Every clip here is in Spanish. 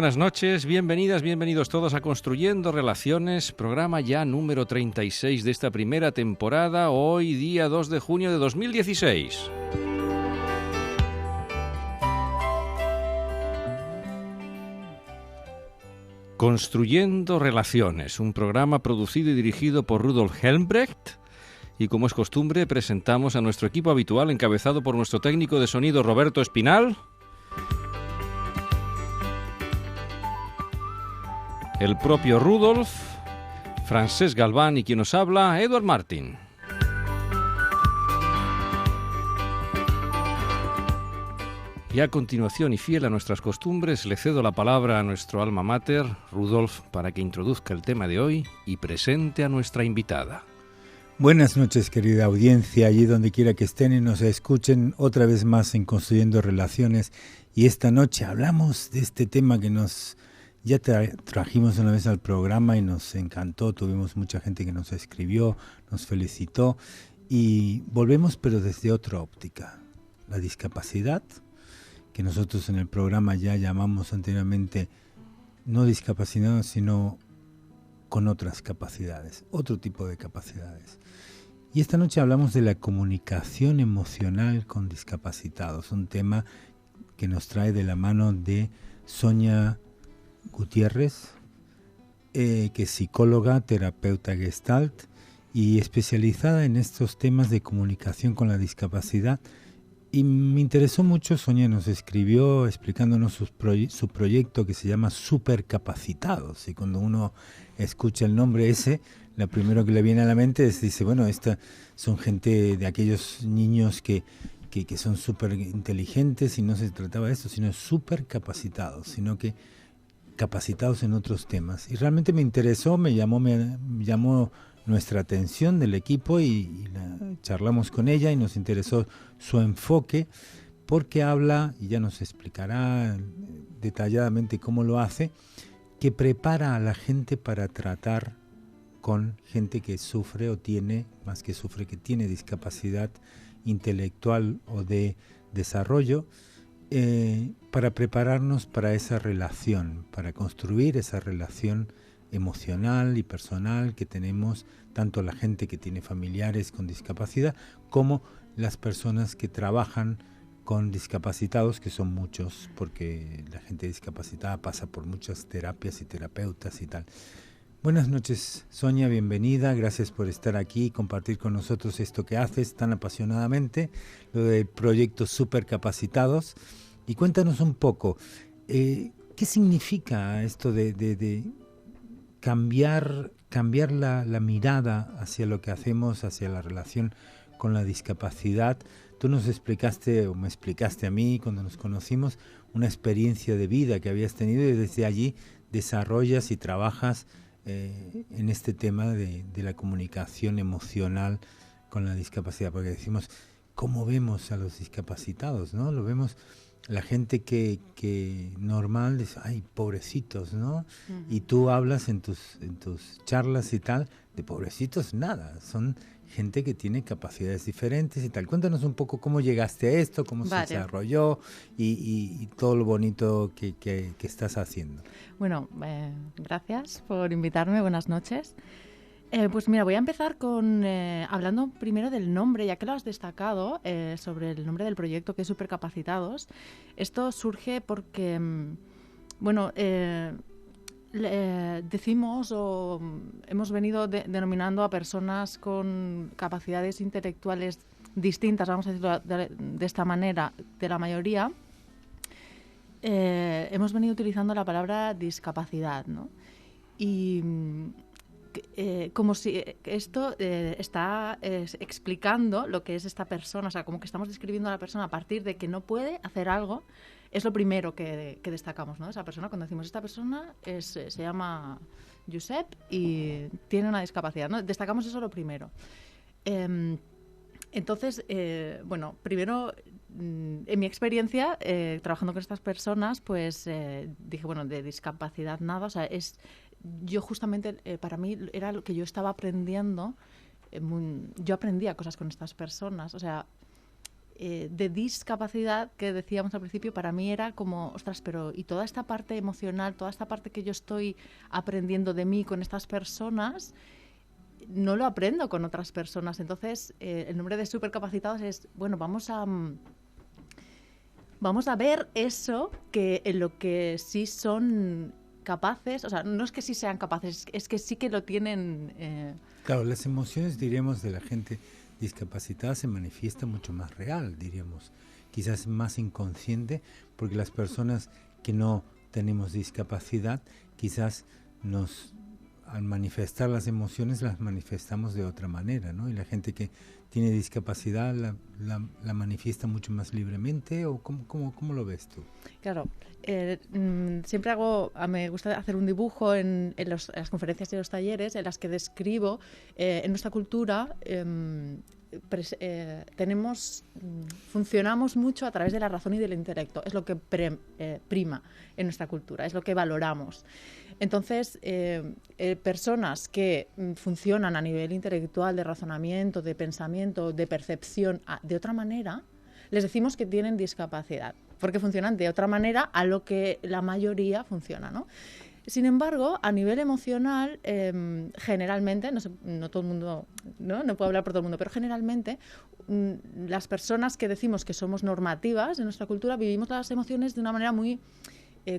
buenas noches, bienvenidas, bienvenidos todos a Construyendo Relaciones, programa ya número 36 de esta primera temporada, hoy día 2 de junio de 2016. Construyendo Relaciones, un programa producido y dirigido por Rudolf Helmbrecht, y como es costumbre presentamos a nuestro equipo habitual encabezado por nuestro técnico de sonido Roberto Espinal, el propio Rudolf, Francesc Galván y quien nos habla, Eduard Martín. Y a continuación, y fiel a nuestras costumbres, le cedo la palabra a nuestro alma mater, Rudolf, para que introduzca el tema de hoy y presente a nuestra invitada. Buenas noches, querida audiencia, allí donde quiera que estén y nos escuchen otra vez más en Construyendo Relaciones. Y esta noche hablamos de este tema que ya trajimos una vez al programa y nos encantó, tuvimos mucha gente que nos escribió, nos felicitó y volvemos pero desde otra óptica. La discapacidad, que nosotros en el programa ya llamamos anteriormente no discapacidad, sino con otras capacidades, otro tipo de capacidades. Y esta noche hablamos de la comunicación emocional con discapacitados, un tema que nos trae de la mano de Sonia Gutiérrez, que es psicóloga, terapeuta Gestalt y especializada en estos temas de comunicación con la discapacidad. Y me interesó mucho, Sonia nos escribió explicándonos su proyecto que se llama Supercapacitados. Y cuando uno escucha el nombre ese, lo primero que le viene a la mente es, dice, bueno, esta son gente de aquellos niños que son súper inteligentes y no se trataba de esto, sino supercapacitados, sino que capacitados en otros temas. Y realmente me interesó, me llamó nuestra atención del equipo y charlamos con ella y nos interesó su enfoque porque habla, y ya nos explicará detalladamente cómo lo hace, que prepara a la gente para tratar con gente que sufre o tiene, más que sufre, que tiene discapacidad intelectual o de desarrollo, para prepararnos para esa relación, para construir esa relación emocional y personal que tenemos tanto la gente que tiene familiares con discapacidad como las personas que trabajan con discapacitados, que son muchos, porque la gente discapacitada pasa por muchas terapias y terapeutas y tal. Buenas noches, Sonia, bienvenida, gracias por estar aquí y compartir con nosotros esto que haces tan apasionadamente, lo del proyecto Supercapacitados. Y cuéntanos un poco, ¿qué significa esto de cambiar la mirada hacia lo que hacemos, hacia la relación con la discapacidad? Tú nos explicaste, o me explicaste a mí cuando nos conocimos, una experiencia de vida que habías tenido y desde allí desarrollas y trabajas en este tema de la comunicación emocional con la discapacidad, porque decimos, ¿cómo vemos a los discapacitados, no? Lo vemos, la gente que normal dice, ay, pobrecitos, ¿no? Uh-huh. Y tú hablas en tus charlas y tal, de pobrecitos nada, son gente que tiene capacidades diferentes y tal. Cuéntanos un poco cómo llegaste a esto, cómo se desarrolló y todo lo bonito que estás haciendo. Bueno, gracias por invitarme, buenas noches. Pues mira, voy a empezar hablando primero del nombre, ya que lo has destacado, sobre el nombre del proyecto, que es Supercapacitados. Esto surge porque, bueno, decimos o hemos venido denominando a personas con capacidades intelectuales distintas, vamos a decirlo de esta manera, de la mayoría. Hemos venido utilizando la palabra discapacidad, ¿no? Y como si esto está explicando lo que es esta persona, o sea, como que estamos describiendo a la persona a partir de que no puede hacer algo. Es lo primero que destacamos, ¿no? Esa persona, cuando decimos esta persona se llama Josep y tiene una discapacidad, ¿no? Destacamos eso lo primero. Entonces, bueno, primero, en mi experiencia, trabajando con estas personas, pues dije, bueno, de discapacidad nada, o sea, yo justamente, para mí, era lo que yo estaba aprendiendo, yo aprendía cosas con estas personas, o sea, de discapacidad que decíamos al principio, para mí era como, ostras, pero y toda esta parte emocional, toda esta parte que yo estoy aprendiendo de mí con estas personas, no lo aprendo con otras personas. Entonces, el nombre de Supercapacitados es, bueno, vamos a ver eso que en lo que sí son capaces, o sea, no es que sí sean capaces, es que sí que lo tienen. Claro, las emociones, diríamos, de la gente discapacitada se manifiesta mucho más real, diríamos, quizás más inconsciente, porque las personas que no tenemos discapacidad, quizás al manifestar las emociones las manifestamos de otra manera, ¿no? Y la gente que tiene discapacidad la manifiesta mucho más libremente, ¿o cómo lo ves tú? Claro, siempre me gusta hacer un dibujo en las conferencias y los talleres en las que describo en nuestra cultura funcionamos mucho a través de la razón y del intelecto, es lo que prima en nuestra cultura, es lo que valoramos. Entonces, personas que funcionan a nivel intelectual, de razonamiento, de pensamiento, de percepción, de otra manera, les decimos que tienen discapacidad, porque funcionan de otra manera a lo que la mayoría funciona, ¿no? Sin embargo, a nivel emocional, generalmente, no todo el mundo, no puedo hablar por todo el mundo, pero generalmente las personas que decimos que somos normativas en nuestra cultura vivimos las emociones de una manera muy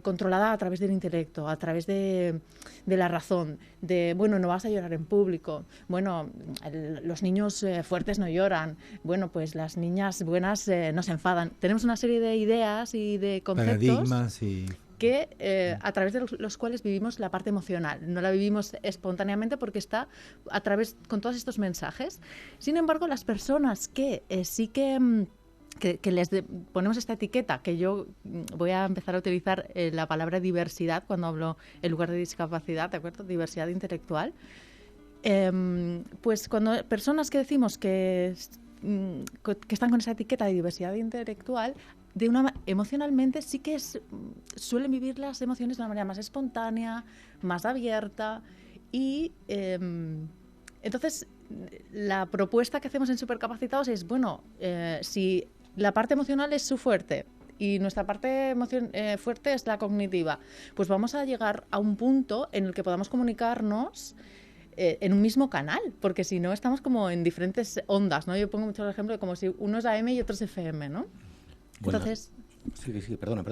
controlada a través del intelecto, a través de la razón, de, bueno, no vas a llorar en público, bueno, los niños fuertes no lloran, bueno, pues las niñas buenas no se enfadan. Tenemos una serie de ideas y de conceptos, paradigmas que a través de los cuales vivimos la parte emocional. No la vivimos espontáneamente porque está a través con todos estos mensajes. Sin embargo, las personas que sí que les ponemos esta etiqueta, que yo voy a empezar a utilizar la palabra diversidad cuando hablo en lugar de discapacidad, ¿de acuerdo? Diversidad intelectual. Pues cuando personas que decimos que están con esa etiqueta de diversidad intelectual, emocionalmente sí que suelen vivir las emociones de una manera más espontánea, más abierta y entonces la propuesta que hacemos en Supercapacitados es, bueno, si la parte emocional es su fuerte y nuestra parte fuerte es la cognitiva, pues vamos a llegar a un punto en el que podamos comunicarnos en un mismo canal, porque si no estamos como en diferentes ondas, ¿no? Yo pongo mucho el ejemplo de como si uno es AM y otro es FM, ¿no? Bueno, entonces, sí, perdona.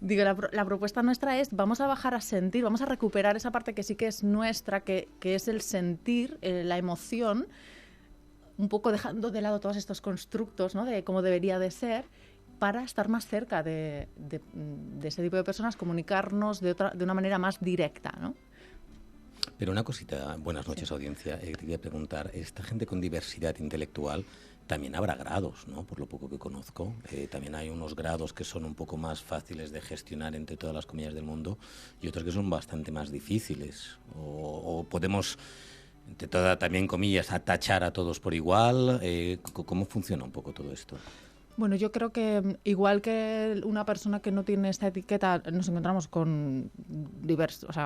Digo, la propuesta nuestra es, vamos a bajar a sentir, vamos a recuperar esa parte que sí que es nuestra, que es el sentir, la emoción, un poco dejando de lado todos estos constructos, ¿no? De cómo debería de ser, para estar más cerca de ese tipo de personas, comunicarnos de una manera más directa, ¿no? Pero una cosita, buenas noches, audiencia, te quería preguntar, esta gente con diversidad intelectual también habrá grados, ¿no? Por lo poco que conozco, también hay unos grados que son un poco más fáciles de gestionar entre todas las comunidades del mundo y otros que son bastante más difíciles, o podemos, entre todas también comillas, atachar a todos por igual. ¿Cómo funciona un poco todo esto? Bueno, yo creo que igual que una persona que no tiene esta etiqueta, nos encontramos con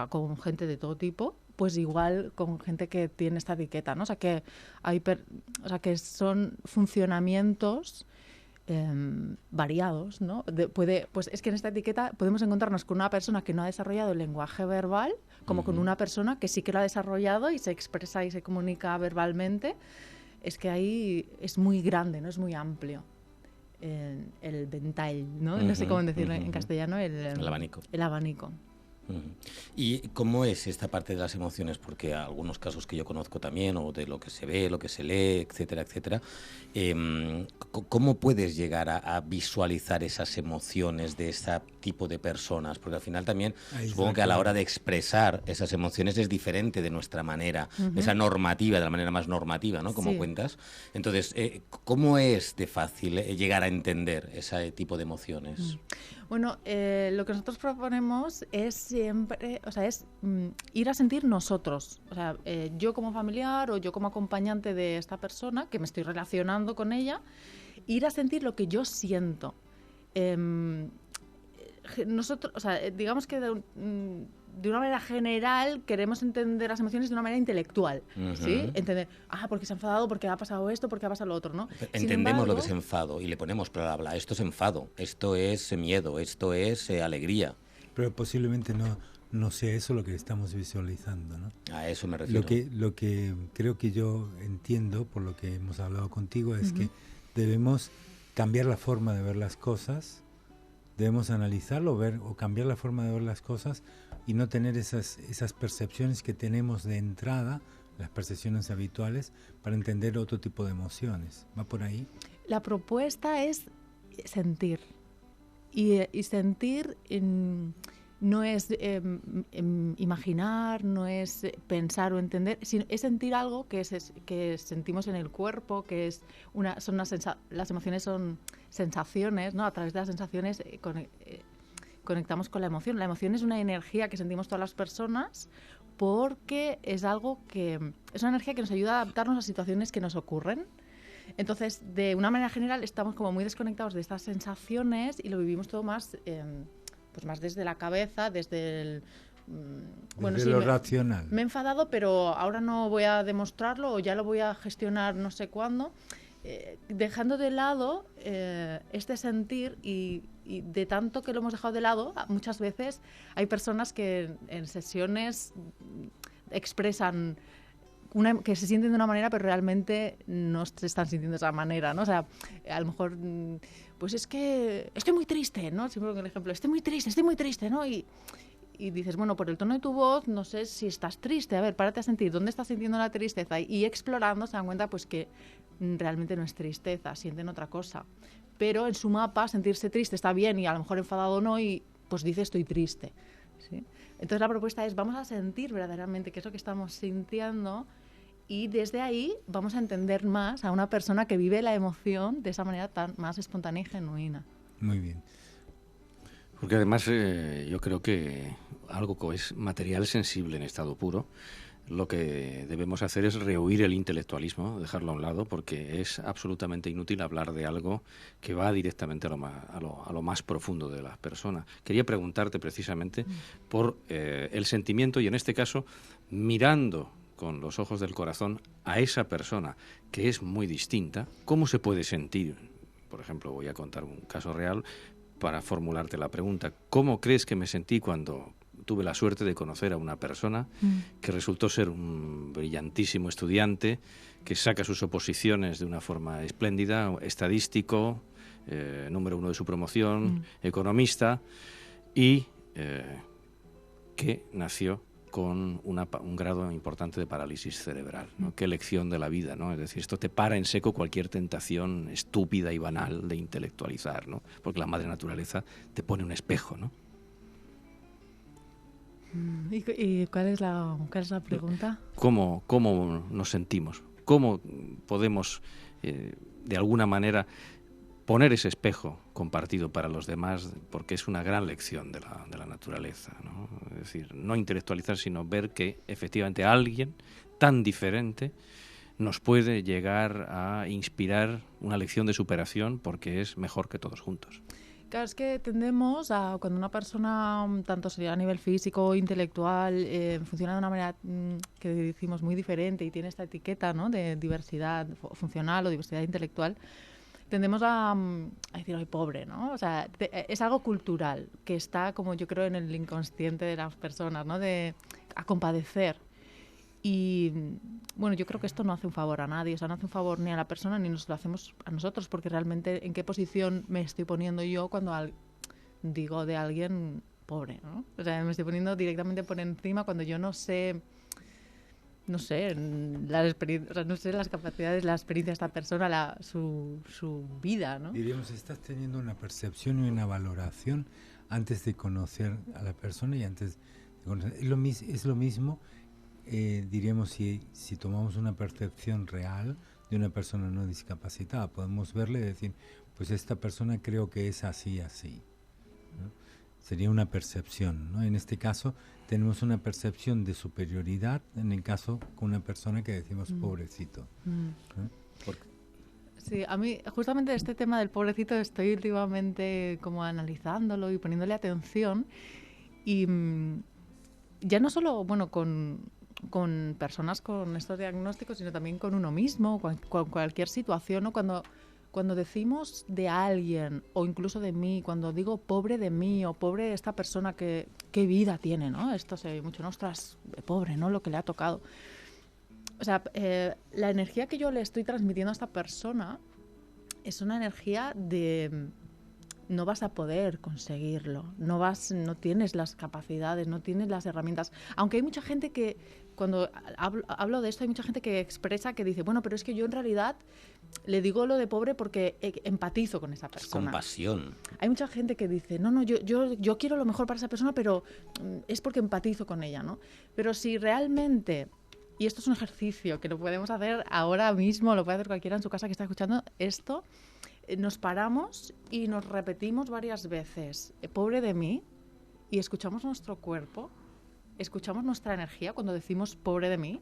con gente de todo tipo, pues igual con gente que tiene esta etiqueta, ¿no? O sea que que son funcionamientos variados, ¿no? Pues es que en esta etiqueta podemos encontrarnos con una persona que no ha desarrollado el lenguaje verbal, como con una persona que sí que lo ha desarrollado y se expresa y se comunica verbalmente. Es que ahí es muy grande, ¿no? Es muy amplio. El ventall, ¿no? No sé cómo decirlo en castellano. El abanico. El abanico. ¿Y cómo es esta parte de las emociones? Porque algunos casos que yo conozco también, o de lo que se ve, lo que se lee, etcétera, etcétera, ¿cómo puedes llegar a visualizar esas emociones de ese tipo de personas? Porque al final también supongo que a la hora de expresar esas emociones es diferente de nuestra manera, esa normativa, de la manera más normativa, ¿no? Como cuentas. Entonces, ¿cómo es de fácil llegar a entender ese tipo de emociones? Bueno, lo que nosotros proponemos es siempre, ir a sentir nosotros. O sea, yo como familiar o yo como acompañante de esta persona, que me estoy relacionando con ella, ir a sentir lo que yo siento. Nosotros, digamos que de una manera general queremos entender las emociones de una manera intelectual, ¿sí? Entender, porque se ha enfadado, porque ha pasado esto, porque ha pasado lo otro, ¿no? Entendemos lo que es enfado y le ponemos bla, bla, bla. Esto es enfado, esto es miedo, esto es alegría. Pero posiblemente no sea eso lo que estamos visualizando, ¿no? A eso me refiero. Lo que creo que yo entiendo, por lo que hemos hablado contigo, es que debemos cambiar la forma de ver las cosas, debemos analizarlo, ver o cambiar la forma de ver las cosas y no tener esas percepciones que tenemos de entrada, las percepciones habituales, para entender otro tipo de emociones. ¿Va por ahí? La propuesta es sentir. Y sentir no es imaginar, no es pensar o entender, sino es sentir algo que sentimos en el cuerpo, que es las emociones son sensaciones, ¿no? A través de las sensaciones conectamos con la emoción. La emoción es una energía que sentimos todas las personas porque es algo que es una energía que nos ayuda a adaptarnos a situaciones que nos ocurren. Entonces, de una manera general, estamos como muy desconectados de estas sensaciones y lo vivimos todo más, pues más desde la cabeza, desde el... desde lo racional. Me he enfadado, pero ahora no voy a demostrarlo o ya lo voy a gestionar no sé cuándo. Dejando de lado este sentir y de tanto que lo hemos dejado de lado, muchas veces hay personas que en sesiones expresan que se sienten de una manera pero realmente no se están sintiendo de esa manera, ¿no? O sea, a lo mejor pues es que estoy muy triste, ¿no? Siempre con el ejemplo, estoy muy triste, ¿no? Y dices, bueno, por el tono de tu voz no sé si estás triste, a ver, párate a sentir dónde estás sintiendo la tristeza y explorando se dan cuenta pues que realmente no es tristeza, sienten otra cosa. Pero en su mapa sentirse triste está bien y a lo mejor enfadado no y pues dice estoy triste, ¿sí? Entonces la propuesta es vamos a sentir verdaderamente qué es lo que estamos sintiendo y desde ahí vamos a entender más a una persona que vive la emoción de esa manera tan más espontánea y genuina. Muy bien. Porque además yo creo que algo que es material sensible en estado puro, lo que debemos hacer es rehuir el intelectualismo, dejarlo a un lado, porque es absolutamente inútil hablar de algo que va directamente a lo más profundo de la persona. Quería preguntarte precisamente por el sentimiento y en este caso mirando con los ojos del corazón a esa persona que es muy distinta, ¿cómo se puede sentir? Por ejemplo, voy a contar un caso real para formularte la pregunta. ¿Cómo crees que me sentí cuando tuve la suerte de conocer a una persona que resultó ser un brillantísimo estudiante, que saca sus oposiciones de una forma espléndida, estadístico, número 1 de su promoción, economista, y que nació con un grado importante de parálisis cerebral, ¿no? Qué lección de la vida, ¿no? Es decir, esto te para en seco cualquier tentación estúpida y banal de intelectualizar, ¿no? Porque la madre naturaleza te pone un espejo, ¿no? ¿Y cuál es la pregunta? ¿Cómo nos sentimos? ¿Cómo podemos, de alguna manera, poner ese espejo compartido para los demás? Porque es una gran lección de la naturaleza, ¿no? Es decir, no intelectualizar, sino ver que efectivamente alguien tan diferente nos puede llegar a inspirar una lección de superación porque es mejor que todos juntos. Claro, es que tendemos a, cuando una persona, tanto sea a nivel físico o intelectual, funciona de una manera que decimos muy diferente y tiene esta etiqueta, ¿no?, de diversidad funcional o diversidad intelectual, tendemos a decir, ¡ay, pobre!, ¿no? O sea, es algo cultural que está, como yo creo, en el inconsciente de las personas, ¿no?, a compadecer. Y bueno, yo creo que esto no hace un favor a nadie, o sea, no hace un favor ni a la persona ni nos lo hacemos a nosotros, porque realmente en qué posición me estoy poniendo yo cuando digo de alguien pobre, ¿no? O sea, me estoy poniendo directamente por encima cuando yo no sé las capacidades, la experiencia de esta persona, su vida, ¿no? Diríamos, estás teniendo una percepción y una valoración antes de conocer a la persona y antes de conocer. Es lo mismo. Diríamos, si tomamos una percepción real de una persona no discapacitada, podemos verle y decir, pues esta persona creo que es así, ¿no? Sería una percepción, ¿no? En este caso tenemos una percepción de superioridad, en el caso con una persona que decimos pobrecito, ¿no? Sí, a mí justamente este tema del pobrecito estoy últimamente como analizándolo y poniéndole atención y ya no solo, bueno, con personas con estos diagnósticos, sino también con uno mismo, con cualquier situación, ¿no? Cuando decimos de alguien, o incluso de mí, cuando digo pobre de mí, o pobre de esta persona, qué vida tiene, ¿no? Esto se ve mucho, ostras, pobre, ¿no? Lo que le ha tocado. O sea, la energía que yo le estoy transmitiendo a esta persona es una energía de no vas a poder conseguirlo, no tienes las capacidades, no tienes las herramientas. Aunque hay mucha gente que, cuando hablo de esto, hay mucha gente que expresa, que dice, bueno, pero es que yo en realidad le digo lo de pobre porque empatizo con esa persona. Compasión. Hay mucha gente que dice, no, yo quiero lo mejor para esa persona, pero es porque empatizo con ella, ¿no? Pero si realmente, y esto es un ejercicio que lo podemos hacer ahora mismo, lo puede hacer cualquiera en su casa que está escuchando esto, nos paramos y nos repetimos varias veces, pobre de mí, y escuchamos nuestro cuerpo, escuchamos nuestra energía cuando decimos pobre de mí,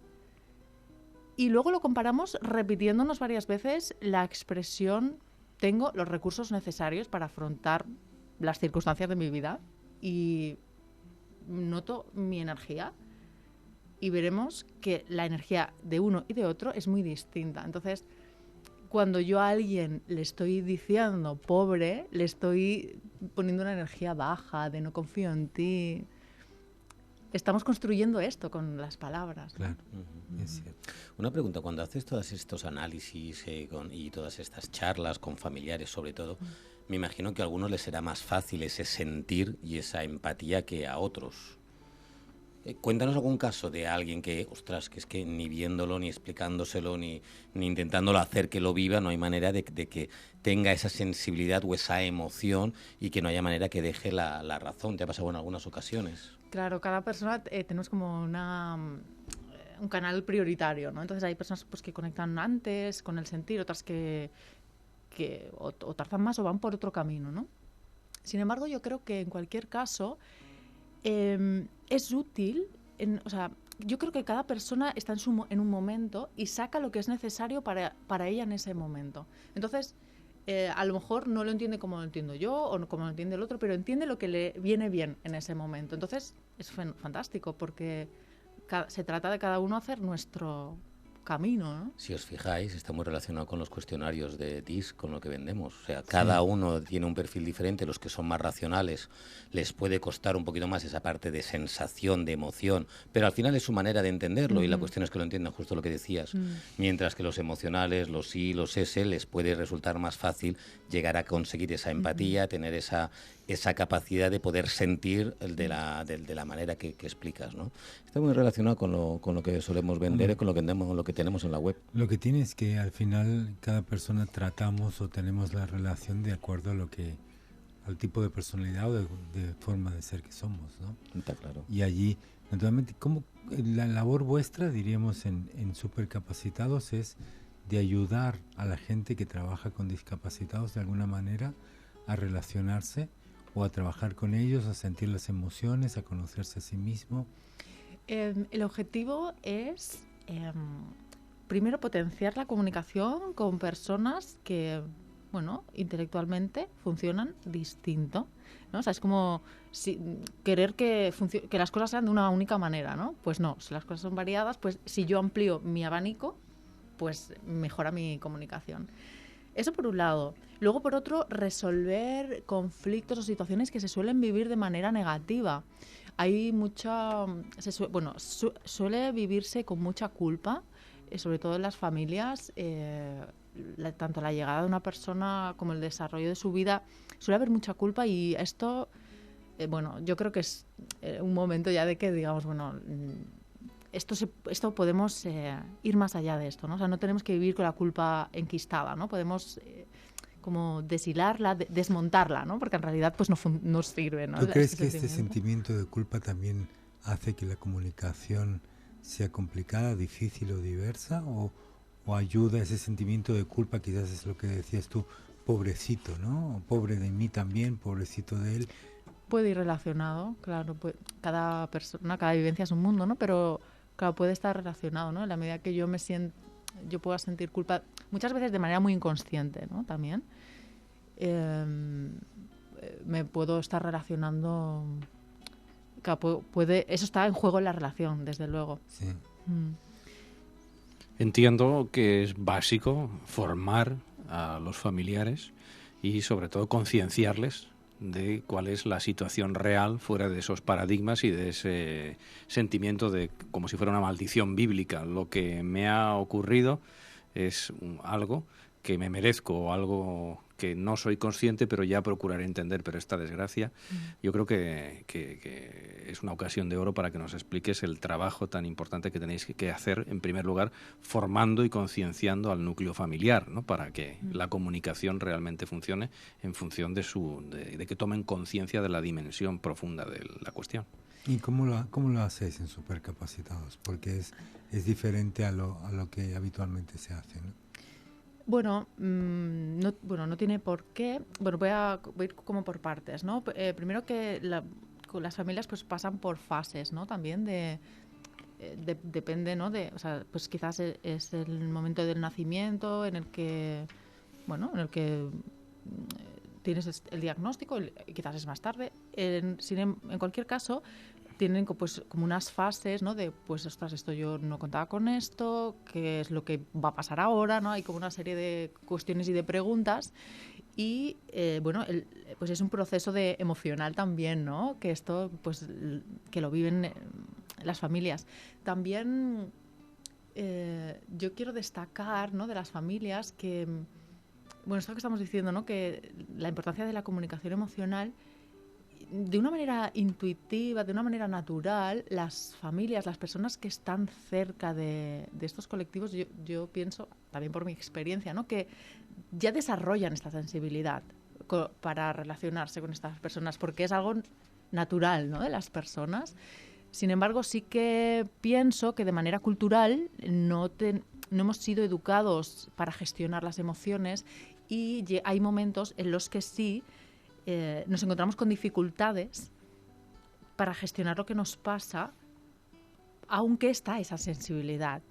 y luego lo comparamos repitiéndonos varias veces la expresión tengo los recursos necesarios para afrontar las circunstancias de mi vida, y noto mi energía, y veremos que la energía de uno y de otro es muy distinta. Entonces, cuando yo a alguien le estoy diciendo pobre, le estoy poniendo una energía baja, de no confío en ti. Estamos construyendo esto con las palabras. Claro, es cierto. Una pregunta, cuando haces todos estos análisis y todas estas charlas con familiares sobre todo, me imagino que a algunos les será más fácil ese sentir y esa empatía que a otros. Cuéntanos algún caso de alguien que, ostras, que es que ni viéndolo, ni explicándoselo, ni intentándolo hacer que lo viva, no hay manera de que tenga esa sensibilidad o esa emoción y que no haya manera que deje la razón. ¿Te ha pasado en algunas ocasiones? Claro, cada persona tenemos como un canal prioritario, ¿no? Entonces hay personas pues, que conectan antes con el sentir, otras que o tardan más o van por otro camino, ¿no? Sin embargo, yo creo que en cualquier caso es útil, o sea, yo creo que cada persona está en un momento y saca lo que es necesario para ella en ese momento. Entonces, a lo mejor no lo entiende como lo entiendo yo o como lo entiende el otro, pero entiende lo que le viene bien en ese momento. Entonces, es fantástico porque se trata de cada uno hacer nuestro camino, ¿no? Si os fijáis, está muy relacionado con los cuestionarios de TIS, con lo que vendemos. O sea, cada uno tiene un perfil diferente. Los que son más racionales les puede costar un poquito más esa parte de sensación, de emoción, pero al final es su manera de entenderlo y la cuestión es que lo entiendan, justo lo que decías. Mientras que los emocionales, los sí, los S, les puede resultar más fácil llegar a conseguir esa empatía, tener esa capacidad de poder sentir de la manera que explicas, ¿no? Está muy relacionado con lo que solemos vender y con lo que vendemos, lo que tenemos en la web. Lo que tiene es que al final cada persona tratamos o tenemos la relación de acuerdo a al tipo de personalidad o de forma de ser que somos, ¿no? Está claro. Y allí, naturalmente, ¿cómo la labor vuestra, diríamos, en Supercapacitados es de ayudar a la gente que trabaja con discapacitados de alguna manera a relacionarse o a trabajar con ellos, a sentir las emociones, a conocerse a sí mismo? El objetivo es, primero, potenciar la comunicación con personas que, bueno, intelectualmente funcionan distinto, ¿no? O sea, es como querer que las cosas sean de una única manera, ¿no? Pues no, si las cosas son variadas, pues si yo amplío mi abanico, pues mejora mi comunicación. Eso por un lado. Luego, por otro, resolver conflictos o situaciones que se suelen vivir de manera negativa. Hay suele vivirse con mucha culpa, sobre todo en las familias, tanto la llegada de una persona como el desarrollo de su vida, suele haber mucha culpa y esto, yo creo que es un momento ya de que digamos, esto podemos ir más allá de esto, ¿no? O sea, no tenemos que vivir con la culpa enquistada, ¿no? Podemos como deshilarla, desmontarla, ¿no? Porque en realidad pues no sirve, ¿no? ¿Tú crees que este sentimiento de culpa también hace que la comunicación sea complicada, difícil o diversa? ¿O ayuda ese sentimiento de culpa? Quizás es lo que decías tú, pobrecito, ¿no? O pobre de mí también, pobrecito de él. Puede ir relacionado, claro. Cada persona, cada vivencia es un mundo, ¿no? Pero claro, puede estar relacionado, ¿no? En la medida que yo pueda sentir culpa, muchas veces de manera muy inconsciente, ¿no? También me puedo estar relacionando eso está en juego en la relación, desde luego. Sí. Entiendo que es básico formar a los familiares y sobre todo concienciarles de cuál es la situación real fuera de esos paradigmas y de ese sentimiento de como si fuera una maldición bíblica. Lo que me ha ocurrido es algo que me merezco o algo que no soy consciente, pero ya procuraré entender. Pero esta desgracia, yo creo que es una ocasión de oro para que nos expliques el trabajo tan importante que tenéis que hacer, en primer lugar, formando y concienciando al núcleo familiar, ¿no? Para que la comunicación realmente funcione en función de que tomen conciencia de la dimensión profunda de la cuestión. ¿Y cómo lo hacéis en Supercapacitados? Porque es diferente a lo que habitualmente se hace, ¿no? Bueno, no tiene por qué. Bueno, voy a ir como por partes, ¿no? Primero que las familias pues pasan por fases, ¿no? También depende, ¿no? Pues quizás es el momento del nacimiento en el que tienes el diagnóstico, quizás es más tarde. En cualquier caso, tienen pues como unas fases, ¿no? De, pues, ostras, esto yo no contaba con esto, qué es lo que va a pasar ahora, ¿no? Hay como una serie de cuestiones y de preguntas y, pues es un proceso emocional también, ¿no? Que esto, pues, que lo viven las familias. También yo quiero destacar, ¿no? De las familias que, bueno, esto que estamos diciendo, ¿no? Que la importancia de la comunicación emocional, de una manera intuitiva, de una manera natural, las familias, las personas que están cerca de estos colectivos, yo pienso, también por mi experiencia, ¿no? Que ya desarrollan esta sensibilidad para relacionarse con estas personas, porque es algo natural, ¿no? De las personas. Sin embargo, sí que pienso que de manera cultural no hemos sido educados para gestionar las emociones y hay momentos en los que sí nos encontramos con dificultades para gestionar lo que nos pasa, aunque está esa sensibilidad.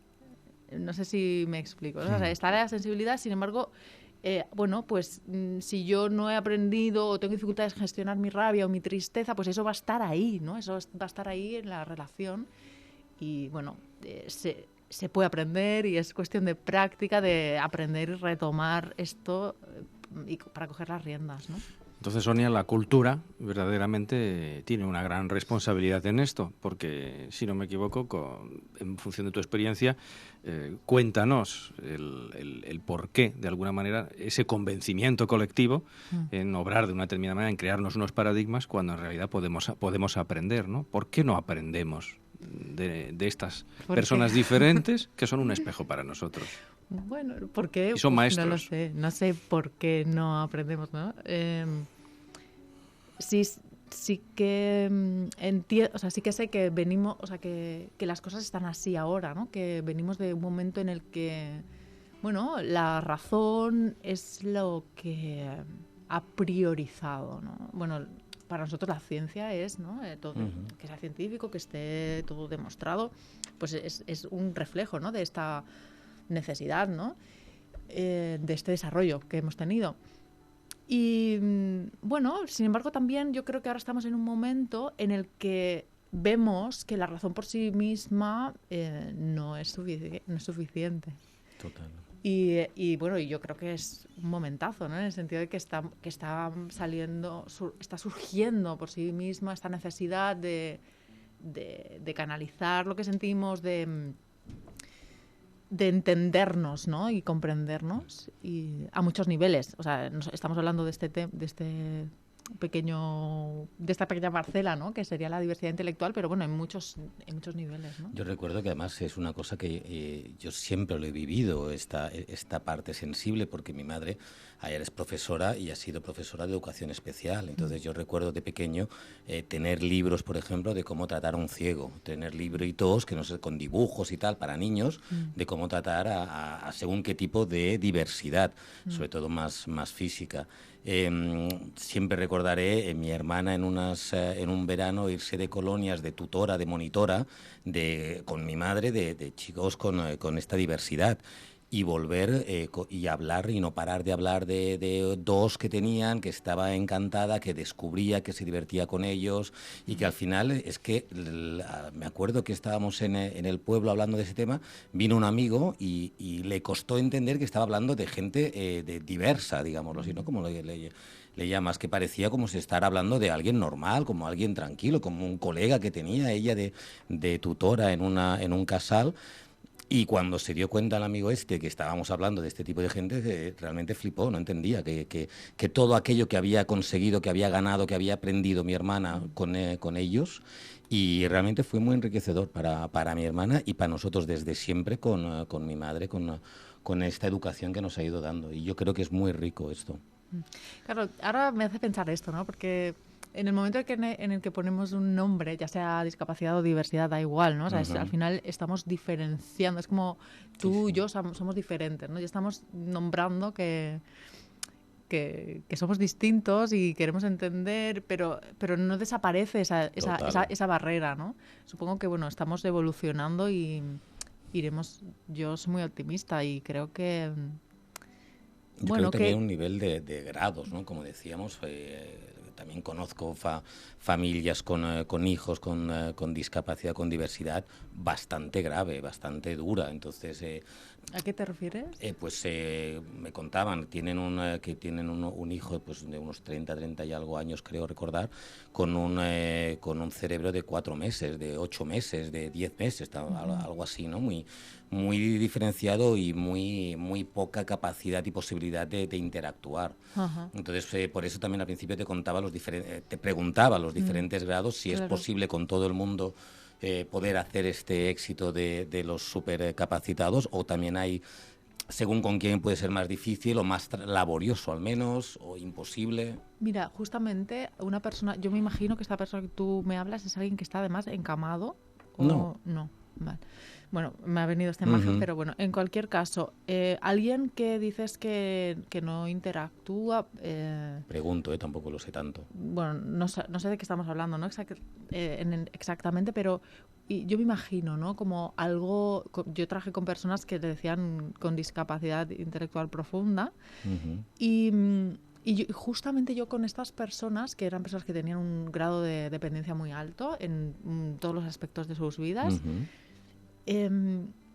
No sé si me explico, ¿no? O sea, está la sensibilidad, sin embargo, pues si yo no he aprendido o tengo dificultades en gestionar mi rabia o mi tristeza, pues eso va a estar ahí, ¿no? Eso va a estar ahí en la relación y, bueno, se puede aprender y es cuestión de práctica, de aprender y retomar esto para coger las riendas, ¿no? Entonces, Sonia, la cultura verdaderamente tiene una gran responsabilidad en esto, porque, si no me equivoco, en función de tu experiencia, cuéntanos el porqué, de alguna manera, ese convencimiento colectivo en obrar de una determinada manera, en crearnos unos paradigmas, cuando en realidad podemos aprender, ¿no? ¿Por qué no aprendemos de estas personas diferentes que son un espejo para nosotros? Bueno, ¿por qué? Y son maestros. No sé por qué no aprendemos, ¿no? Sí que entiendo, o sea, sí que sé que venimos, o sea, que las cosas están así ahora, ¿no? Que venimos de un momento en el que, bueno, la razón es lo que ha priorizado, ¿no? Bueno, para nosotros la ciencia es, ¿no? Todo, que sea científico, que esté todo demostrado, pues es un reflejo, ¿no? De esta necesidad, ¿no? De este desarrollo que hemos tenido. Y, bueno, sin embargo, también yo creo que ahora estamos en un momento en el que vemos que la razón por sí misma no es suficiente. Total. Y bueno, yo creo que es un momentazo, ¿no? En el sentido de que está surgiendo por sí misma esta necesidad de canalizar lo que sentimos, de entendernos, ¿no? Y comprendernos y a muchos niveles. O sea, estamos hablando de esta pequeña parcela, ¿no? Que sería la diversidad intelectual, pero bueno, en muchos niveles, ¿no? Yo recuerdo que además es una cosa que yo siempre lo he vivido, esta parte sensible, porque mi madre ayer es profesora y ha sido profesora de educación especial. Entonces yo recuerdo de pequeño tener libros, por ejemplo, de cómo tratar a un ciego, tener libritos que no sé, con dibujos y tal para niños, de cómo tratar a según qué tipo de diversidad, sobre todo más física. Siempre recordaré mi hermana en un verano irse de colonias de tutora, de monitora, con mi madre, de chicos con esta diversidad. y volver y hablar y no parar de hablar de dos que tenían, que estaba encantada, que descubría, que se divertía con ellos y que al final es que me acuerdo que estábamos en el pueblo hablando de ese tema, vino un amigo y le costó entender que estaba hablando de gente diversa, digámoslo así, ¿no? Como le llamas, que parecía como si estar hablando de alguien normal, como alguien tranquilo, como un colega que tenía ella de tutora en un casal. Y cuando se dio cuenta el amigo que estábamos hablando de este tipo de gente, realmente flipó, no entendía que todo aquello que había conseguido, que había ganado, que había aprendido mi hermana con ellos, y realmente fue muy enriquecedor para mi hermana y para nosotros desde siempre con mi madre, con esta educación que nos ha ido dando. Y yo creo que es muy rico esto. Claro, ahora me hace pensar esto, ¿no? Porque en el momento en el que ponemos un nombre, ya sea discapacidad o diversidad, da igual, ¿no? O sea, al final estamos diferenciando, es como tú y yo somos diferentes, ¿no? Ya estamos nombrando que somos distintos y queremos entender, pero no desaparece esa barrera, ¿no? Supongo que, bueno, estamos evolucionando y iremos... Yo soy muy optimista y creo que... Yo creo que también un nivel de grados, ¿no? Como decíamos, también conozco familias con hijos con discapacidad, con diversidad, bastante grave, bastante dura. Entonces, ¿a qué te refieres? Pues me contaban, tienen un hijo pues, de unos 30 y algo años, creo recordar, con un cerebro de 4 meses, de 8 meses, de 10 meses, algo así, ¿no? Muy diferenciado y muy poca capacidad y posibilidad de interactuar. Entonces, por eso también al principio te preguntaba los diferentes grados, si es posible con todo el mundo poder hacer este éxito de los supercapacitados, o también hay, según con quién puede ser más difícil o más laborioso al menos, o imposible. Mira, justamente una persona, yo me imagino que esta persona que tú me hablas es alguien que está además encamado. No. Vale. Bueno, me ha venido esta imagen, pero bueno, en cualquier caso, alguien que dices que no interactúa... Pregunto, tampoco lo sé tanto. Bueno, no sé de qué estamos hablando, ¿no? Exactamente, pero yo me imagino, ¿no? Como algo... Yo trabajé con personas que le decían con discapacidad intelectual profunda y justamente yo con estas personas, que eran personas que tenían un grado de dependencia muy alto en todos los aspectos de sus vidas,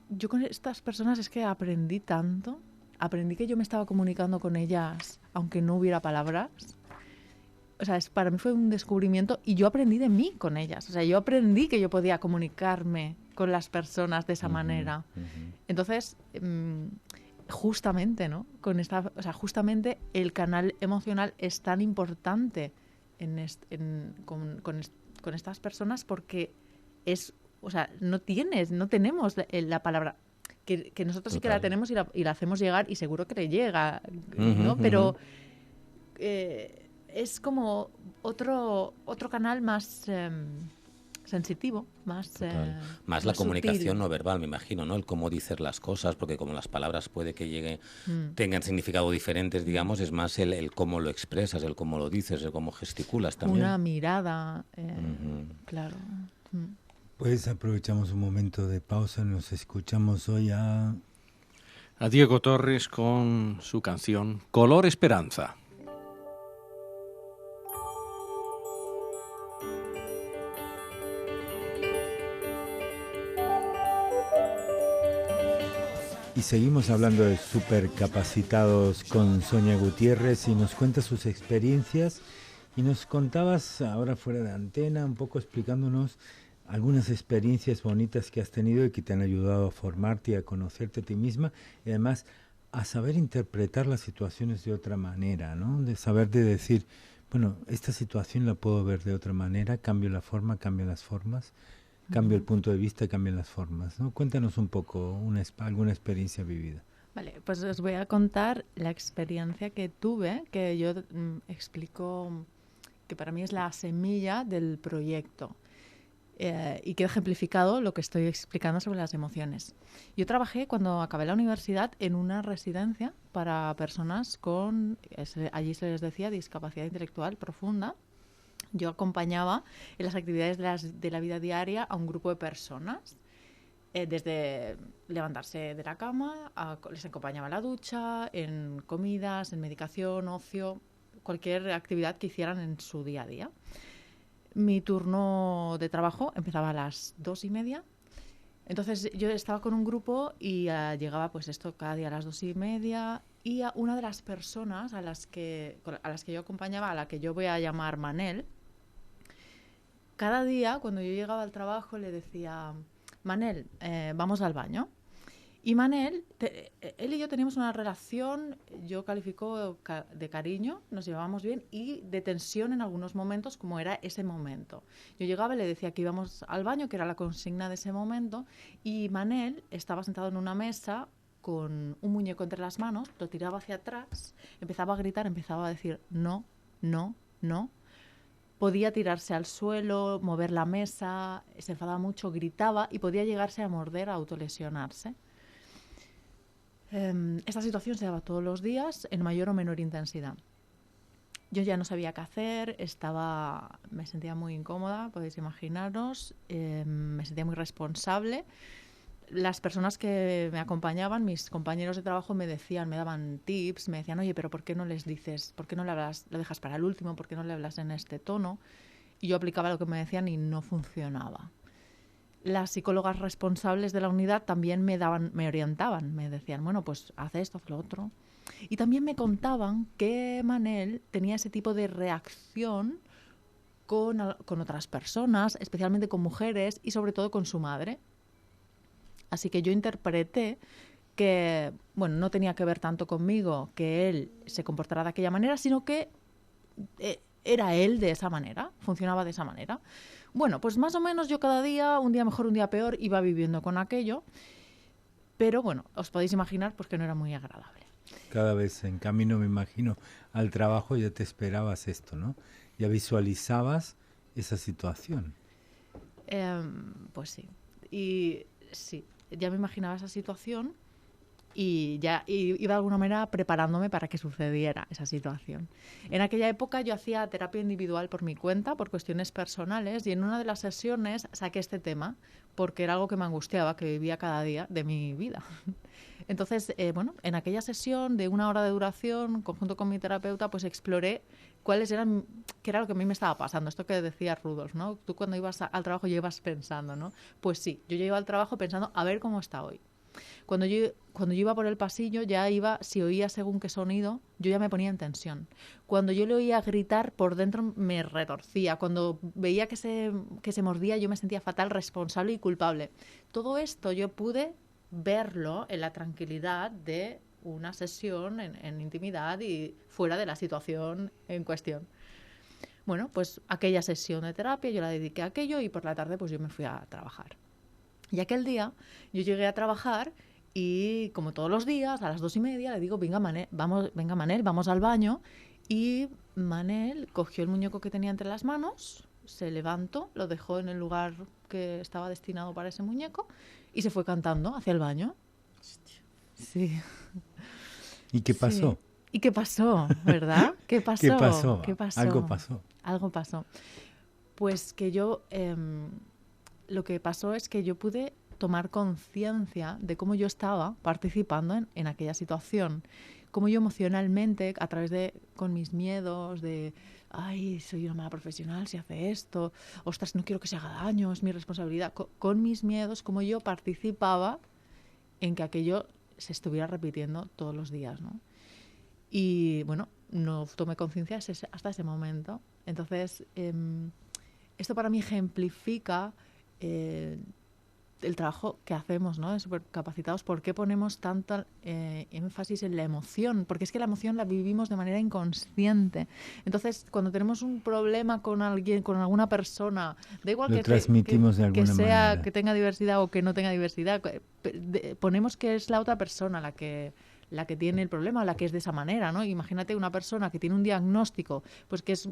yo con estas personas es que aprendí tanto, aprendí que yo me estaba comunicando con ellas aunque no hubiera palabras. O sea, para mí fue un descubrimiento y yo aprendí de mí con ellas. O sea, yo aprendí que yo podía comunicarme con las personas de esa manera. Entonces... justamente, ¿no? Justamente el canal emocional es tan importante con estas personas porque no tenemos la palabra que nosotros sí que la tenemos y la hacemos llegar y seguro que le llega, ¿no? Pero es como otro canal más sensitivo, más la comunicación no verbal, me imagino, ¿no? El cómo dices las cosas, porque como las palabras puede que tengan significado diferentes, digamos, es más el cómo lo expresas, el cómo lo dices, el cómo gesticulas también. Una mirada, claro. Pues aprovechamos un momento de pausa, nos escuchamos hoy a Diego Torres con su canción Color Esperanza. Y seguimos hablando de supercapacitados con Sonia Gutiérrez y nos cuenta sus experiencias y nos contabas ahora fuera de antena un poco explicándonos algunas experiencias bonitas que has tenido y que te han ayudado a formarte y a conocerte a ti misma y además a saber interpretar las situaciones de otra manera, ¿no? De saber decir, bueno, esta situación la puedo ver de otra manera, cambio la forma, cambio las formas. Cambia el punto de vista, cambian las formas, ¿no? Cuéntanos un poco alguna experiencia vivida. Vale, pues os voy a contar la experiencia que tuve, que yo explico que para mí es la semilla del proyecto y que he ejemplificado lo que estoy explicando sobre las emociones. Yo trabajé cuando acabé la universidad en una residencia para personas allí se les decía discapacidad intelectual profunda. Yo acompañaba en las actividades de la vida diaria a un grupo de personas Desde levantarse de la cama, les acompañaba a la ducha, en comidas, en medicación, ocio, cualquier actividad que hicieran en su día a día. Mi turno de trabajo empezaba a las 2:30. Entonces yo estaba con un grupo y llegaba pues esto cada día a las 2:30, y a una de las personas a las que yo acompañaba, a la que yo voy a llamar Manel, cada día cuando yo llegaba al trabajo le decía: Manel, vamos al baño. Y Manel, él y yo teníamos una relación, yo califico de cariño, nos llevábamos bien, y de tensión en algunos momentos, como era ese momento. Yo llegaba y le decía que íbamos al baño, que era la consigna de ese momento, y Manel estaba sentado en una mesa con un muñeco entre las manos, lo tiraba hacia atrás, empezaba a gritar, empezaba a decir no, no, no. Podía tirarse al suelo, mover la mesa, se enfadaba mucho, gritaba y podía llegarse a morder, a autolesionarse. Esta situación se daba todos los días en mayor o menor intensidad. Yo ya no sabía qué hacer, me sentía muy incómoda, podéis imaginaros, me sentía muy responsable. Las personas que me acompañaban, mis compañeros de trabajo, me daban tips, me decían: oye, pero ¿por qué no les dices, por qué no le hablas, lo dejas para el último, por qué no le hablas en este tono? Y yo aplicaba lo que me decían y no funcionaba. Las psicólogas responsables de la unidad también me orientaban, me decían: bueno, pues haz esto, haz lo otro. Y también me contaban que Manel tenía ese tipo de reacción con otras personas, especialmente con mujeres y sobre todo con su madre. Así que yo interpreté que, bueno, no tenía que ver tanto conmigo que él se comportara de aquella manera, sino que era él de esa manera, funcionaba de esa manera. Bueno, pues más o menos yo cada día, un día mejor, un día peor, iba viviendo con aquello, pero bueno, os podéis imaginar pues que no era muy agradable. Cada vez en camino, me imagino, al trabajo ya te esperabas esto, ¿no? Ya visualizabas esa situación. Pues sí, y sí. Ya me imaginaba esa situación y ya iba de alguna manera preparándome para que sucediera esa situación. En aquella época yo hacía terapia individual por mi cuenta, por cuestiones personales, y en una de las sesiones saqué este tema porque era algo que me angustiaba, que vivía cada día de mi vida. Entonces, bueno, en aquella sesión de 1 hora de duración, conjunto con mi terapeuta, pues exploré qué era lo que a mí me estaba pasando. Esto que decía Rudolf, ¿no? Tú cuando ibas al trabajo ya ibas pensando, ¿no? Pues sí, yo ya iba al trabajo pensando a ver cómo está hoy. Cuando yo iba por el pasillo, ya iba, si oía según qué sonido, yo ya me ponía en tensión. Cuando yo le oía gritar, por dentro me retorcía. Cuando veía que se mordía, yo me sentía fatal, responsable y culpable. Todo esto yo pude verlo en la tranquilidad de una sesión en intimidad y fuera de la situación en cuestión. Bueno, pues aquella sesión de terapia yo la dediqué a aquello y por la tarde pues yo me fui a trabajar. Y aquel día yo llegué a trabajar y, como todos los días, a las 2:30 le digo: venga Manel, vamos al baño. Y Manel cogió el muñeco que tenía entre las manos, se levantó, lo dejó en el lugar que estaba destinado para ese muñeco y se fue cantando hacia el baño. Sí. ¿Y qué pasó? Sí. ¿Y qué pasó, verdad? ¿Qué pasó? ¿Qué pasó? Algo pasó. Algo pasó. Pues que yo... lo que pasó es que yo pude tomar conciencia de cómo yo estaba participando en aquella situación, cómo yo emocionalmente, a través con mis miedos de, ay, soy una mala profesional si hace esto, ostras, no quiero que se haga daño, es mi responsabilidad, con mis miedos, cómo yo participaba en que aquello se estuviera repitiendo todos los días, ¿no? Y bueno, no tomé conciencia hasta ese momento. Entonces, esto para mí ejemplifica el trabajo que hacemos, ¿no? De Supercapacitados. ¿Por qué ponemos tanto énfasis en la emoción? Porque es que la emoción la vivimos de manera inconsciente. Entonces, cuando tenemos un problema con alguien, con alguna persona, da igual lo transmitimos de alguna manera, que tenga diversidad o que no tenga diversidad, ponemos que es la otra persona la que tiene el problema, la que es de esa manera, ¿no? Imagínate una persona que tiene un diagnóstico, pues que es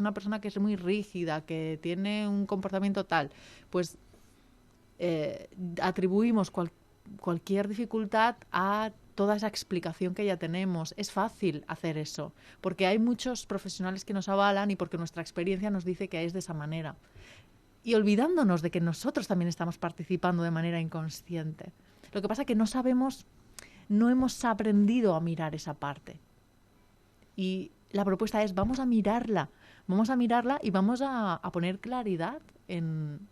una persona que es muy rígida, que tiene un comportamiento tal, pues atribuimos cualquier dificultad a toda esa explicación que ya tenemos. Es fácil hacer eso, porque hay muchos profesionales que nos avalan y porque nuestra experiencia nos dice que es de esa manera. y olvidándonos de que nosotros también estamos participando de manera inconsciente. Lo que pasa es que no hemos aprendido a mirar esa parte. Y la propuesta es, vamos a mirarla y vamos a poner claridad en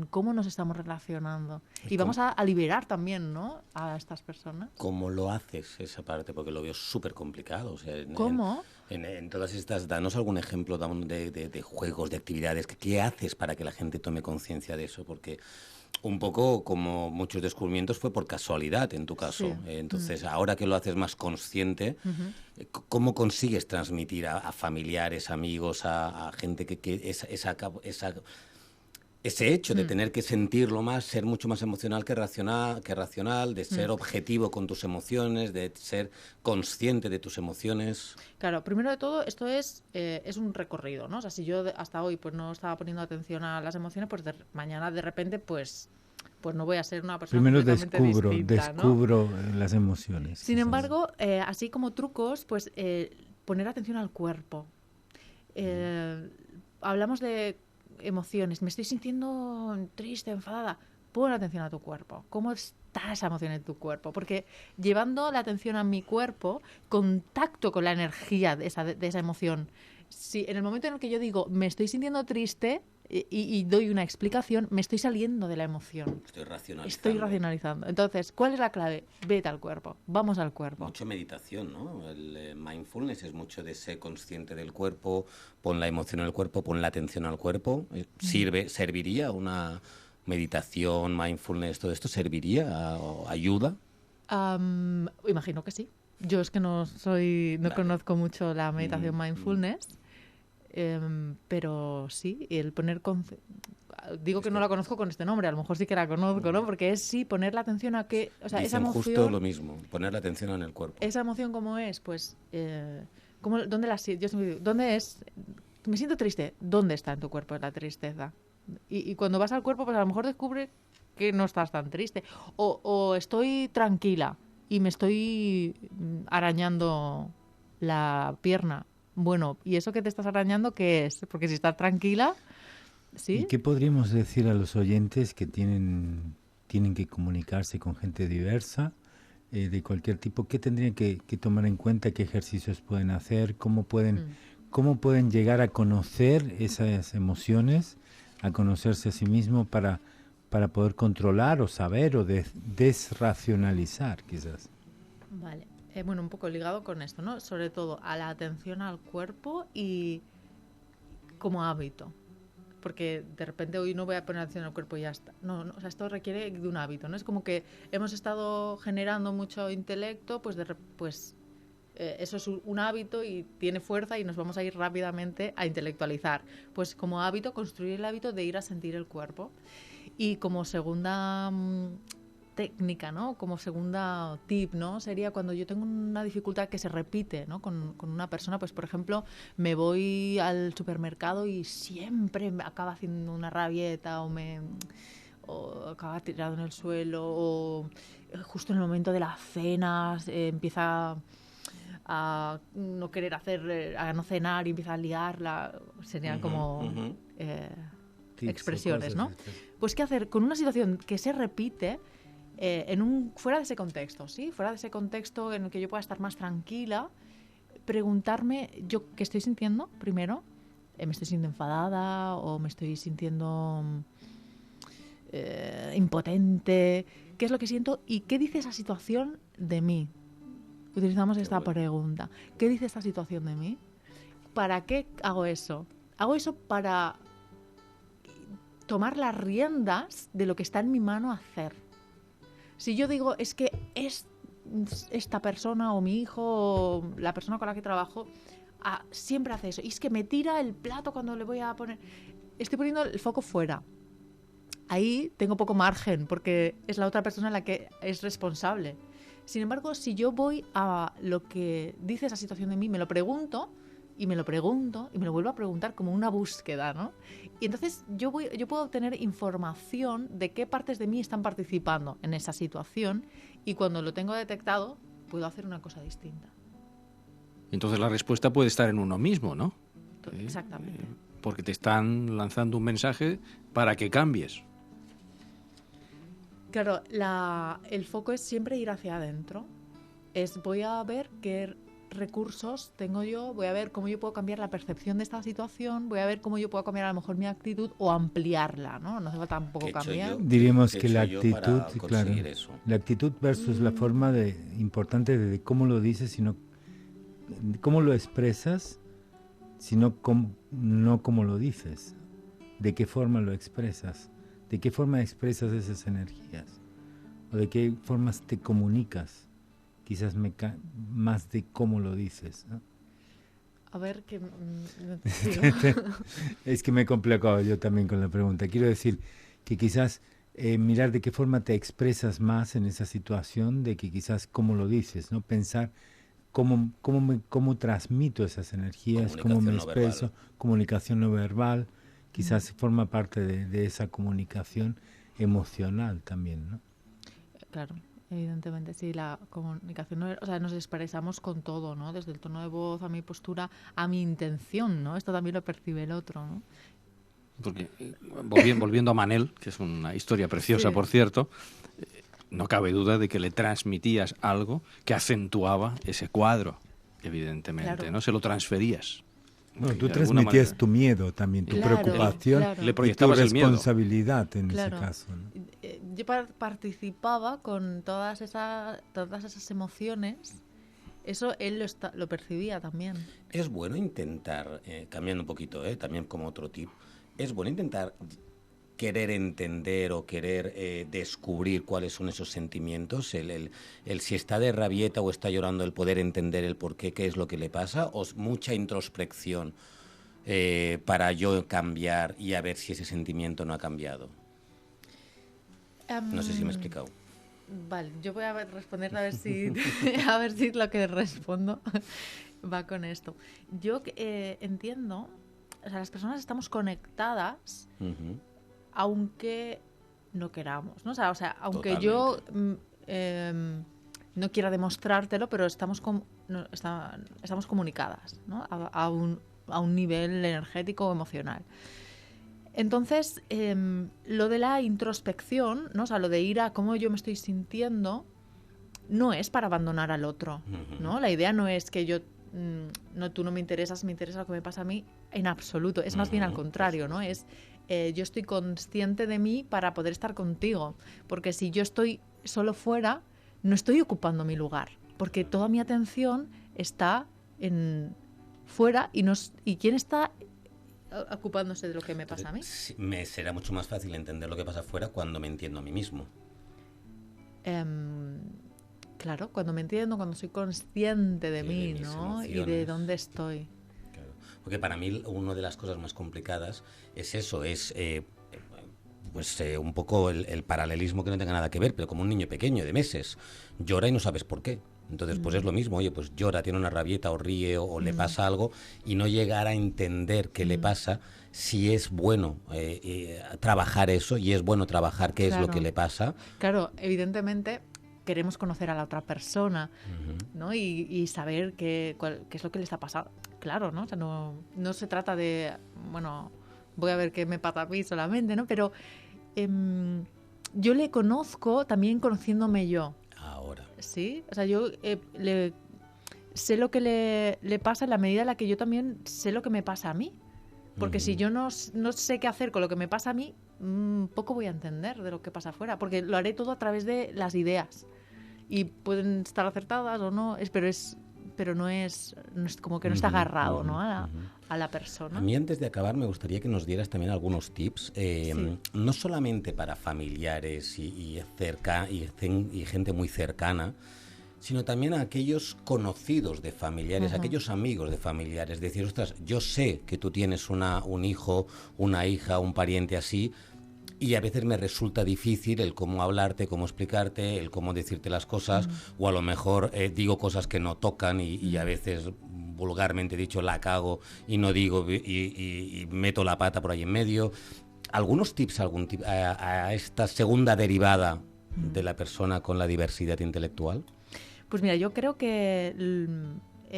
cómo nos estamos relacionando. Y vamos a liberar también, ¿no?, a estas personas. ¿Cómo lo haces esa parte? Porque lo veo súper complicado. O sea, ¿Cómo? En todas estas, danos algún ejemplo de juegos, de actividades. ¿Qué haces para que la gente tome conciencia de eso? Porque un poco como muchos descubrimientos fue por casualidad en tu caso. Sí. Entonces, ahora que lo haces más consciente, ¿cómo consigues transmitir a familiares, amigos, a gente que ese hecho de tener que sentirlo más, ser mucho más emocional que racional, de ser objetivo con tus emociones, de ser consciente de tus emociones? Claro, primero de todo, esto es un recorrido, ¿no? O sea, si yo hasta hoy pues no estaba poniendo atención a las emociones, pues mañana de repente pues no voy a ser una persona primero completamente distinta, descubro ¿no? las emociones. Sin embargo, así como trucos, pues poner atención al cuerpo. Hablamos de emociones. Me estoy sintiendo triste, enfadada. Pon atención a tu cuerpo. ¿Cómo está esa emoción en tu cuerpo? Porque llevando la atención a mi cuerpo, contacto con la energía de esa emoción. Si en el momento en el que yo digo, me estoy sintiendo triste y doy una explicación, me estoy saliendo de la emoción. Estoy racionalizando. Entonces, ¿cuál es la clave? Vete al cuerpo. Vamos al cuerpo. Mucho meditación, ¿no? El mindfulness es mucho de ser consciente del cuerpo, pon la emoción en el cuerpo, pon la atención al cuerpo. ¿Serviría una meditación, mindfulness, todo esto? ¿Serviría o ayuda? Imagino que sí. Yo es que no conozco mucho la meditación mindfulness, pero sí, el poner... Digo que no la conozco con este nombre, a lo mejor sí que la conozco, ¿no? Porque es poner la atención a que... O sea, dicen esa emoción... justo lo mismo, poner la atención en el cuerpo. Esa emoción, ¿cómo es? Pues, ¿dónde la siento? Yo siempre digo, ¿dónde es? Me siento triste. ¿Dónde está en tu cuerpo la tristeza? Y cuando vas al cuerpo, pues a lo mejor descubres que no estás tan triste. O estoy tranquila y me estoy arañando la pierna. Bueno, ¿y eso que te estás arañando qué es? Porque si estás tranquila, ¿sí? ¿Y qué podríamos decir a los oyentes que tienen que comunicarse con gente diversa, de cualquier tipo? ¿Qué tendrían que tomar en cuenta? ¿Qué ejercicios pueden hacer? ¿Cómo pueden llegar a conocer esas emociones, a conocerse a sí mismo para poder controlar o saber o desracionalizar, quizás? Vale. Bueno, un poco ligado con esto, ¿no? Sobre todo a la atención al cuerpo y como hábito. Porque de repente hoy no voy a poner atención al cuerpo y ya está. No, o sea, esto requiere de un hábito, ¿no? Es como que hemos estado generando mucho intelecto, pues eso es un hábito y tiene fuerza y nos vamos a ir rápidamente a intelectualizar. Pues como hábito, construir el hábito de ir a sentir el cuerpo. Y como segunda técnica, ¿no? Como segunda tip, ¿no? Sería cuando yo tengo una dificultad que se repite, ¿no? Con una persona, pues por ejemplo, me voy al supermercado y siempre me acaba haciendo una rabieta o acaba tirado en el suelo o justo en el momento de la cena empieza a no querer a no cenar y empieza a liarla. Serían como expresiones, ¿no? Pues ¿qué hacer con una situación que se repite fuera de ese contexto, ¿sí? Fuera de ese contexto en el que yo pueda estar más tranquila, preguntarme yo qué estoy sintiendo primero. ¿Me estoy sintiendo enfadada o me estoy sintiendo impotente? ¿Qué es lo que siento? ¿Y qué dice esa situación de mí? Utilizamos esta pregunta. ¿Qué dice esta situación de mí? ¿Para qué hago eso? Hago eso para tomar las riendas de lo que está en mi mano hacer. Si yo digo, es que esta persona o mi hijo o la persona con la que trabajo siempre hace eso, y es que me tira el plato cuando le voy a poner... Estoy poniendo el foco fuera. Ahí tengo poco margen porque es la otra persona la que es responsable. Sin embargo, si yo voy a lo que dice esa situación de mí, me lo pregunto y me lo vuelvo a preguntar como una búsqueda, ¿no? Y entonces yo puedo obtener información de qué partes de mí están participando en esa situación y cuando lo tengo detectado puedo hacer una cosa distinta. Entonces la respuesta puede estar en uno mismo, ¿no? Exactamente. porque te están lanzando un mensaje para que cambies. Claro, el foco es siempre ir hacia adentro. Voy a ver qué recursos tengo yo, voy a ver cómo yo puedo cambiar la percepción de esta situación, voy a ver cómo yo puedo cambiar a lo mejor mi actitud o ampliarla, ¿no? No hace falta tampoco cambiar. Diríamos que la actitud, claro, la actitud versus la forma importante de cómo lo dices, sino cómo lo expresas, sino no cómo lo dices. ¿De qué forma lo expresas? ¿De qué forma expresas esas energías? ¿O de qué formas te comunicas? Quizás más de cómo lo dices, ¿no? A ver, que... Es que me he complicado yo también con la pregunta. Quiero decir que quizás mirar de qué forma te expresas más en esa situación, de que quizás cómo lo dices, ¿no? Pensar cómo transmito esas energías, cómo me expreso, comunicación no verbal, quizás forma parte de esa comunicación emocional también, ¿no? Claro. Evidentemente, sí, la comunicación, o sea, nos expresamos con todo, ¿no? Desde el tono de voz, a mi postura, a mi intención, ¿no? Esto también lo percibe el otro, ¿no? Porque, volviendo a Manel, que es una historia preciosa, por cierto, no cabe duda de que le transmitías algo que acentuaba ese cuadro, evidentemente, claro. ¿No? Se lo transferías. Bueno, tú transmitías tu miedo también, tu preocupación, le proyectabas y tu responsabilidad en ese caso, ¿no? Yo participaba con todas esas emociones. Eso él lo percibía también. Es bueno intentar, cambiando un poquito, también como otro tip, es bueno intentar querer entender o querer descubrir cuáles son esos sentimientos, el si está de rabieta o está llorando, el poder entender el por qué es lo que le pasa, o mucha introspección para yo cambiar y a ver si ese sentimiento no ha cambiado. No sé si me he explicado. Vale, yo voy a responder a ver si lo que respondo va con esto. Yo entiendo, o sea, las personas estamos conectadas, aunque no queramos, ¿no? O sea, aunque yo no quiera demostrártelo, pero estamos comunicadas, ¿no? A un nivel energético o emocional. Entonces, lo de la introspección, ¿no? O sea, lo de ir a cómo yo me estoy sintiendo, no es para abandonar al otro, ¿no? La idea no es que tú no me interesas, me interesa lo que me pasa a mí, en absoluto. Es más bien al contrario, ¿no? Es yo estoy consciente de mí para poder estar contigo. Porque si yo estoy solo fuera, no estoy ocupando mi lugar. Porque toda mi atención está fuera y ¿quién está ocupándose de lo que me pasa a mí? Me será mucho más fácil entender lo que pasa afuera cuando me entiendo a mí mismo. Claro, cuando me entiendo, cuando soy consciente de mí, ¿no? Y de dónde estoy. Claro. Porque para mí una de las cosas más complicadas es eso, un poco el paralelismo que no tenga nada que ver, pero como un niño pequeño de meses, llora y no sabes por qué. Entonces, pues es lo mismo, oye, pues llora, tiene una rabieta o ríe o le pasa algo y no llegar a entender qué le pasa, si es bueno trabajar eso y es bueno trabajar qué es lo que le pasa. Claro, evidentemente queremos conocer a la otra persona, ¿no? Y saber qué es lo que le está pasando. Claro, ¿no? O sea, no se trata de, bueno, voy a ver qué me pasa a mí solamente, ¿no? Pero yo le conozco también conociéndome yo. Ahora. Sí, o sea, yo sé lo que le pasa en la medida en la que yo también sé lo que me pasa a mí. Porque si yo no sé qué hacer con lo que me pasa a mí, poco voy a entender de lo que pasa afuera. Porque lo haré todo a través de las ideas. Y pueden estar acertadas o no, pero no es como que no está agarrado, ¿no? a la persona. A mí, antes de acabar, me gustaría que nos dieras también algunos tips, no solamente para familiares y gente muy cercana, sino también a aquellos conocidos de familiares, aquellos amigos de familiares. Decir, ostras, yo sé que tú tienes un hijo, una hija, un pariente así, y a veces me resulta difícil el cómo hablarte, cómo explicarte, el cómo decirte las cosas, o a lo mejor digo cosas que no tocan y a veces, vulgarmente dicho, la cago y no digo y meto la pata por ahí en medio. ¿Algunos tips a esta segunda derivada de la persona con la diversidad intelectual? Pues mira, yo creo que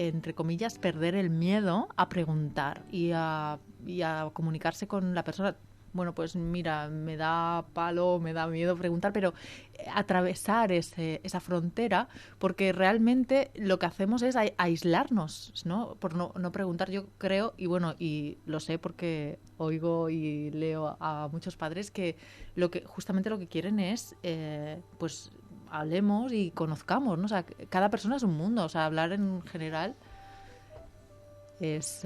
entre comillas, perder el miedo a preguntar y a comunicarse con la persona. Bueno, pues mira, me da palo, me da miedo preguntar, pero atravesar esa frontera, porque realmente lo que hacemos es aislarnos, ¿no? Por no preguntar, yo creo, y lo sé porque oigo y leo a muchos padres que justamente lo que quieren es, pues, hablemos y conozcamos, ¿no? O sea, cada persona es un mundo, o sea, hablar en general es...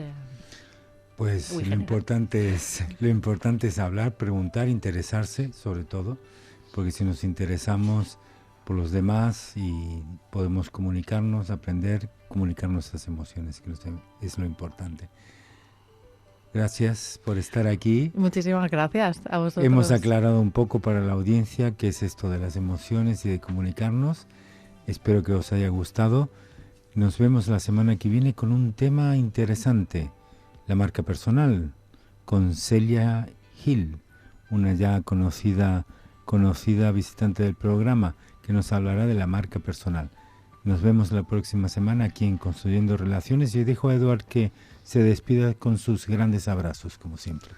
Pues lo importante es hablar, preguntar, interesarse, sobre todo, porque si nos interesamos por los demás y podemos comunicarnos, aprender, comunicar nuestras emociones, que es lo importante. Gracias por estar aquí. Muchísimas gracias a vosotros. Hemos aclarado un poco para la audiencia qué es esto de las emociones y de comunicarnos. Espero que os haya gustado. Nos vemos la semana que viene con un tema interesante. La marca personal, con Celia Hill, una ya conocida visitante del programa, que nos hablará de la marca personal. Nos vemos la próxima semana aquí en Construyendo Relaciones y dejo a Eduard que se despida con sus grandes abrazos, como siempre.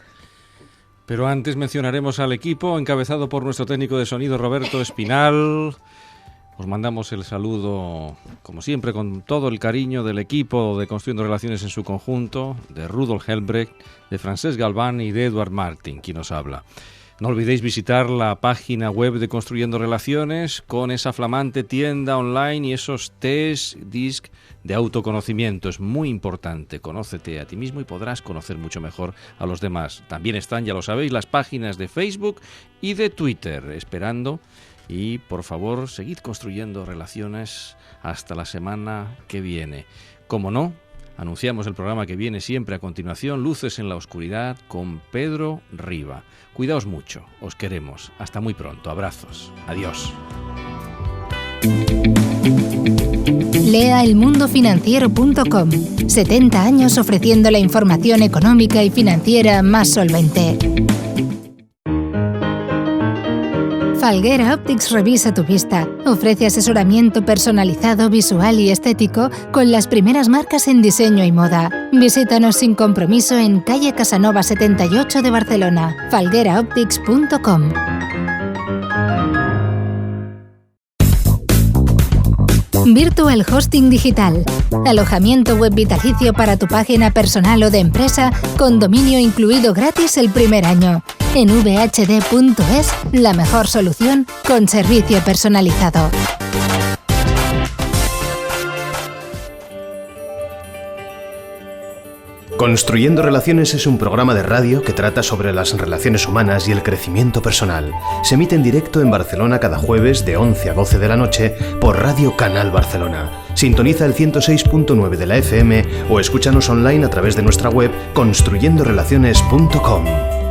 Pero antes mencionaremos al equipo, encabezado por nuestro técnico de sonido Roberto Espinal. Os mandamos el saludo, como siempre, con todo el cariño del equipo de Construyendo Relaciones en su conjunto, de Rudolf Helmbrecht, de Francesc Galván y de Eduard Martín, quien nos habla. No olvidéis visitar la página web de Construyendo Relaciones con esa flamante tienda online y esos test disc de autoconocimiento. Es muy importante, conócete a ti mismo y podrás conocer mucho mejor a los demás. También están, ya lo sabéis, las páginas de Facebook y de Twitter, esperando. Y por favor, seguid construyendo relaciones hasta la semana que viene. Como no, anunciamos el programa que viene siempre a continuación, Luces en la Oscuridad, con Pedro Riva. Cuidaos mucho, os queremos. Hasta muy pronto. Abrazos. Adiós. Lea elmundofinanciero.com. 70 años ofreciendo la información económica y financiera más solvente. Falguera Optics revisa tu vista. Ofrece asesoramiento personalizado, visual y estético con las primeras marcas en diseño y moda. Visítanos sin compromiso en calle Casanova 78 de Barcelona. falgueraoptics.com. Virtual Hosting Digital. Alojamiento web vitalicio para tu página personal o de empresa con dominio incluido gratis el primer año. En vhd.es, la mejor solución con servicio personalizado. Construyendo Relaciones es un programa de radio que trata sobre las relaciones humanas y el crecimiento personal. Se emite en directo en Barcelona cada jueves de 11 a 12 de la noche por Radio Canal Barcelona. Sintoniza el 106.9 de la FM o escúchanos online a través de nuestra web construyendorelaciones.com.